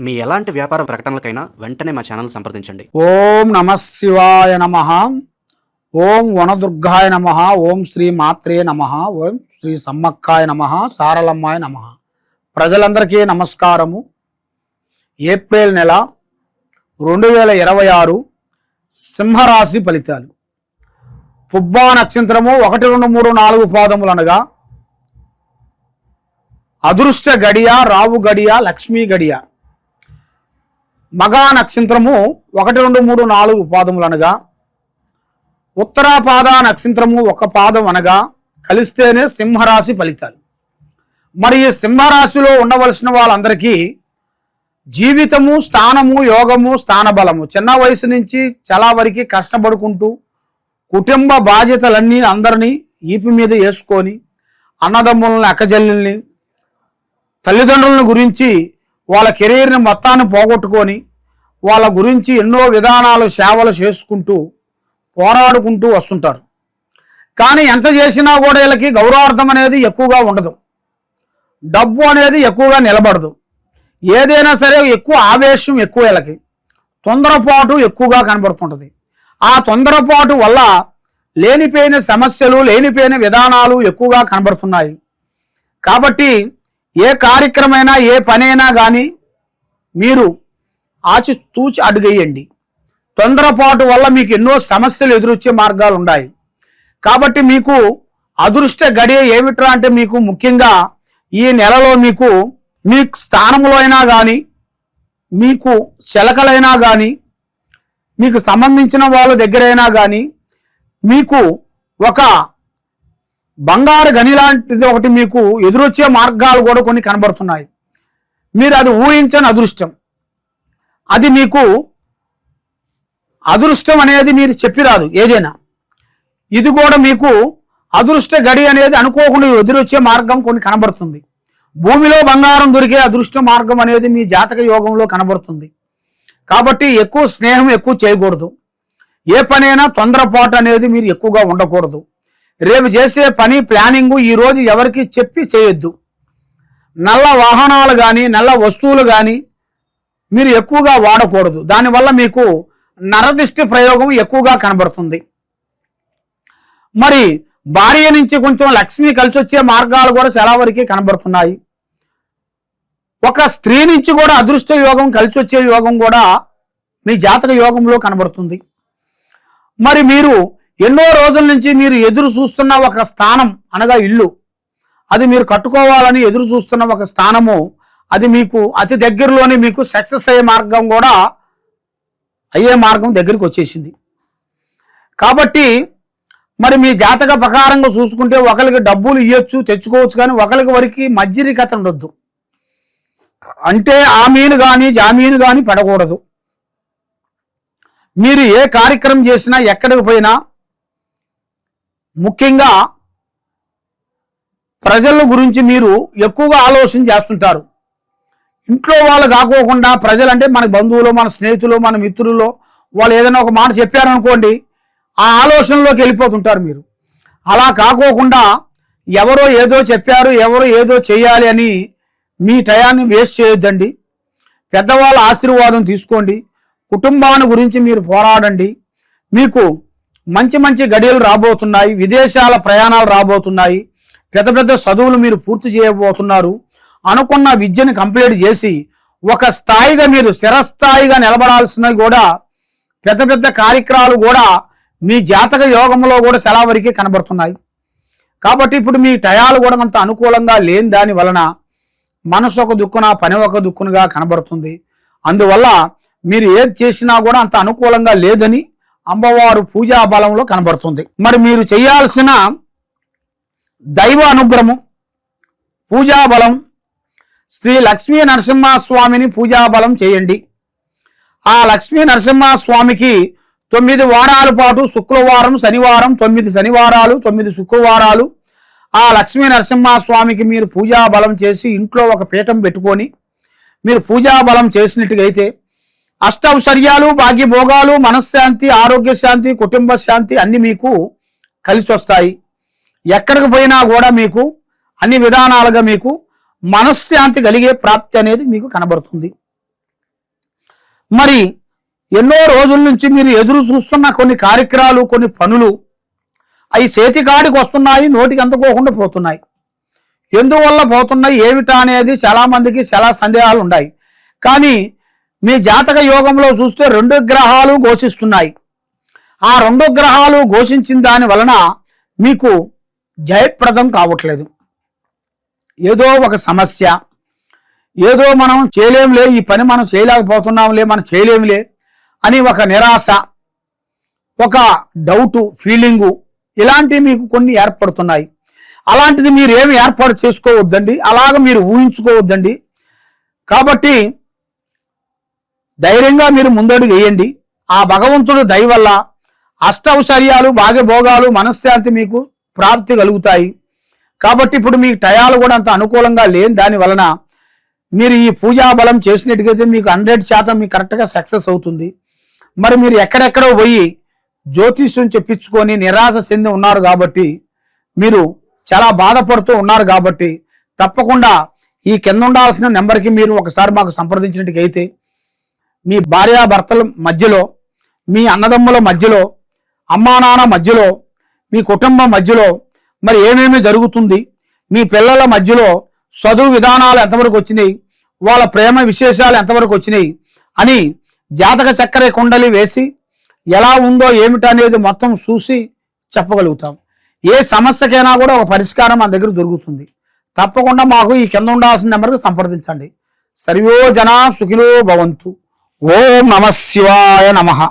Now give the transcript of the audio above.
మీ ఎలాంటి వ్యాపార ప్రకటనలకైనా వెంటనే మా ఛానల్ సంప్రదించండి. ఓం నమః శివాయ నమః, ఓం వనదుర్గాయ నమః, ఓం శ్రీ మాత్రే నమః, ఓం శ్రీ సమ్మక్కాయ నమః, సారలమ్మాయ నమః. ప్రజలందరికీ నమస్కారము. ఏప్రిల్ నెల 2026 సింహరాశి ఫలితాలు. పుబ్బా నక్షత్రము 1, 2, 3, 4 పాదములు అనగా అదృష్ట గడియ, రావు గడియ, లక్ష్మీ గడియ. మగా నక్షత్రము 1, 2, 3, 4 పాదములు అనగా ఉత్తరాపాద నక్షత్రము 1 పాదం అనగా కలిస్తేనే సింహరాశి ఫలితాలు. మరి ఈ సింహరాశిలో ఉండవలసిన వాళ్ళందరికీ జీవితము, స్థానము, యోగము, స్థానబలము. చిన్న వయసు నుంచి చాలా వరకు కష్టపడుకుంటూ కుటుంబ బాధ్యతలన్నీ అందరినీ ఈపి మీద వేసుకొని అన్నదమ్ములని, అక్కజల్లుల్ని, తల్లిదండ్రులను గురించి వాళ్ళ కెరీర్ని మొత్తాన్ని పోగొట్టుకొని వాళ్ళ గురించి ఎన్నో విధానాలు సేవలు చేసుకుంటూ పోరాడుకుంటూ వస్తుంటారు. కానీ ఎంత చేసినా కూడా వీళ్ళకి గౌరవార్థం అనేది ఎక్కువగా ఉండదు, డబ్బు అనేది ఎక్కువగా నిలబడదు. ఏదైనా సరే ఎక్కువ ఆవేశం ఎక్కువ, వీళ్ళకి తొందరపాటు ఎక్కువగా కనబడుతుంటుంది. ఆ తొందరపాటు వల్ల లేనిపోయిన సమస్యలు, లేనిపోయిన విధానాలు ఎక్కువగా కనబడుతున్నాయి. కాబట్టి ఏ కార్యక్రమైనా, ఏ పనైనా కానీ మీరు ఆచితూచి అడుగేయండి. తొందరపాటు వల్ల మీకు ఎన్నో సమస్యలు ఎదురొచ్చే మార్గాలు ఉన్నాయి. కాబట్టి మీకు అదృష్ట గడియ ఏమిట్రా అంటే, మీకు ముఖ్యంగా ఈ నెలలో మీకు మీ స్థానంలో అయినా కానీ, మీకు శలకలైనా కానీ, మీకు సంబంధించిన వాళ్ళ దగ్గరైనా కానీ మీకు ఒక బంగారు గని లాంటిది ఒకటి మీకు ఎదురొచ్చే మార్గాలు కూడా కొన్ని కనబడుతున్నాయి. మీరు అది ఊహించని అదృష్టం. అది మీకు అదృష్టం అనేది మీరు చెప్పిరాదు ఏదైనా. ఇది కూడా మీకు అదృష్ట గడి అనేది అనుకోకుండా ఎదురొచ్చే మార్గం కొన్ని కనబడుతుంది. భూమిలో బంగారం దొరికే అదృష్ట మార్గం అనేది మీ జాతక యోగంలో కనబడుతుంది. కాబట్టి ఎక్కువ స్నేహం ఎక్కువ చేయకూడదు. ఏ పనైనా తొందరపాటు అనేది మీరు ఎక్కువగా ఉండకూడదు. రేపు చేసే పని ప్లానింగు ఈరోజు ఎవరికి చెప్పి చేయొద్దు. నల్ల వాహనాలు కానీ, నల్ల వస్తువులు కానీ మీరు ఎక్కువగా వాడకూడదు. దానివల్ల మీకు నరదిష్టి ప్రయోగం ఎక్కువగా కనబడుతుంది. మరి భార్య నుంచి కొంచెం లక్ష్మి కలిసి వచ్చే మార్గాలు కూడా చాలా వరకు కనబడుతున్నాయి. ఒక స్త్రీ నుంచి కూడా అదృష్ట యోగం, కలిసి వచ్చే యోగం కూడా మీ జాతక యోగంలో కనబడుతుంది. మరి మీరు ఎన్నో రోజుల నుంచి మీరు ఎదురు చూస్తున్న ఒక స్థానం అనగా ఇల్లు, అది మీరు కట్టుకోవాలని ఎదురు చూస్తున్న ఒక స్థానము, అది మీకు అతి దగ్గరలోనే మీకు సక్సెస్ అయ్యే మార్గం కూడా అయ్యే మార్గం దగ్గరికి వచ్చేసింది. కాబట్టి మరి మీ జాతక ప్రకారంగా చూసుకుంటే ఒకరికి డబ్బులు ఇవ్వచ్చు, తెచ్చుకోవచ్చు, కానీ ఒకరికి వరకు మధ్యరికత ఉండొద్దు. అంటే ఆమీను కానీ జామీను కానీ పడకూడదు. మీరు ఏ కార్యక్రమం చేసినా, ఎక్కడికి పోయినా ముఖ్యంగా ప్రజల గురించి మీరు ఎక్కువగా ఆలోచన చేస్తుంటారు. ఇంట్లో వాళ్ళు కాకోకుండా ప్రజలంటే మన బంధువులు, మన స్నేహితులు, మన మిత్రులు, వాళ్ళు ఏదైనా ఒక మాట చెప్పారనుకోండి, ఆ ఆలోచనలోకి వెళ్ళిపోతుంటారు మీరు. అలా కాకోకుండా ఎవరో ఏదో చెప్పారు, ఎవరో ఏదో చేయాలి అని మీ టయాన్ని వేస్ట్ చేయొద్దండి. పెద్దవాళ్ళ ఆశీర్వాదం తీసుకోండి. కుటుంబాన్ని గురించి మీరు పోరాడండి. మీకు మంచి మంచి గడియలు రాబోతున్నాయి. విదేశాల ప్రయాణాలు రాబోతున్నాయి. పెద్ద పెద్ద చదువులు మీరు పూర్తి చేయబోతున్నారు. అనుకున్న విద్యను కంప్లీట్ చేసి ఒక స్థాయిగా మీరు స్థిరస్థాయిగా నిలబడాల్సినవి కూడా పెద్ద పెద్ద కార్యక్రమాలు కూడా మీ జాతక యోగంలో కూడా చాలా వరకే కనబడుతున్నాయి. కాబట్టి ఇప్పుడు మీ టయాలు కూడా అంత అనుకూలంగా లేని దాని వలన మనసు ఒక దుక్కున, పని ఒక దుక్కునుగా కనబడుతుంది. అందువల్ల మీరు ఏది చేసినా కూడా అంత అనుకూలంగా లేదని అమ్మవారు పూజా బలంలో కనబడుతుంది. మరి మీరు చేయాల్సిన దైవ అనుగ్రహము, పూజా బలం, శ్రీ లక్ష్మీ నరసింహస్వామిని పూజా బలం చేయండి. ఆ లక్ష్మీ నరసింహస్వామికి 9 వారాల పాటు శుక్రవారం, శనివారం, 9 శనివారాలు, 9 శుక్రవారాలు ఆ లక్ష్మీ నరసింహస్వామికి మీరు పూజా బలం చేసి ఇంట్లో ఒక పీఠం పెట్టుకొని మీరు పూజా బలం చేసినట్టుగైతే అష్టౌశ్వర్యాలు, భాగ్యభోగాలు, మనశ్శాంతి, ఆరోగ్య శాంతి, కుటుంబ శాంతి అన్ని మీకు కలిసి వస్తాయి. ఎక్కడికి పోయినా కూడా మీకు అన్ని విధానాలుగా మీకు మనశ్శాంతి కలిగే ప్రాప్తి అనేది మీకు కనబడుతుంది. మరి ఎన్నో రోజుల నుంచి మీరు ఎదురు చూస్తున్న కొన్ని కార్యక్రమాలు, కొన్ని పనులు అవి చేతికాడికి వస్తున్నాయి, నోటికి అందుకోకుండా పోతున్నాయి. ఎందువల్ల పోతున్నాయి ఏమిటా అనేది చాలామందికి చాలా సందేహాలు ఉన్నాయి. కానీ మీ జాతక యోగంలో చూస్తే 2 గ్రహాలు ఘోషిస్తున్నాయి. ఆ 2 గ్రహాలు ఘోషించిన దాని వలన మీకు జయప్రదం కావట్లేదు. ఏదో ఒక సమస్య, ఏదో మనం చేయలేంలే, ఈ పని మనం చేయలేకపోతున్నాంలే, మనం చేయలేంలే అని ఒక నిరాశ, ఒక డౌటు, ఫీలింగు ఇలాంటివి మీకు కొన్ని ఏర్పడుతున్నాయి. అలాంటిది మీరు ఏమి ఏర్పాటు చేసుకోవద్దండి, అలాగ మీరు ఊహించుకోవద్దండి. కాబట్టి ధైర్యంగా మీరు ముందడుగు వేయండి. ఆ భగవంతుడు దయ వల్ల అష్టౌశ్వర్యాలు, భాగ్యభోగాలు, మనశ్శాంతి మీకు ప్రాప్తి కలుగుతాయి. కాబట్టి ఇప్పుడు మీకు టయాలు కూడా అంత అనుకూలంగా లేని దాని వలన మీరు ఈ పూజా బలం చేసినట్టుగైతే మీకు 100% మీకు కరెక్ట్గా సక్సెస్ అవుతుంది. మరి మీరు ఎక్కడెక్కడో పోయి జ్యోతిష్యం చెప్పించుకొని నిరాశ చెంది ఉన్నారు కాబట్టి, మీరు చాలా బాధపడుతూ ఉన్నారు కాబట్టి, తప్పకుండా ఈ కింద ఉండాల్సిన నెంబర్కి మీరు ఒకసారి మాకు సంప్రదించినట్టుగైతే మీ భార్యాభర్తల మధ్యలో, మీ అన్నదమ్ముల మధ్యలో, అమ్మా నాన్న మధ్యలో, మీ కుటుంబం మధ్యలో మరి ఏమేమి జరుగుతుంది, మీ పిల్లల మధ్యలో చదువు విధానాలు ఎంతవరకు వచ్చినాయి, వాళ్ళ ప్రేమ విశేషాలు ఎంతవరకు వచ్చినాయి అని జాతక చక్కెర కుండలి వేసి ఎలా ఉందో ఏమిటనేది మొత్తం చూసి చెప్పగలుగుతాం. ఏ సమస్యకైనా కూడా ఒక పరిష్కారం మన దగ్గర దొరుకుతుంది. తప్పకుండా మాకు ఈ కింద ఉండాల్సిన నెంబర్కి సంప్రదించండి. సర్వో జనా సుఖినో భవంతు. ఓం నమః శివాయ నమః.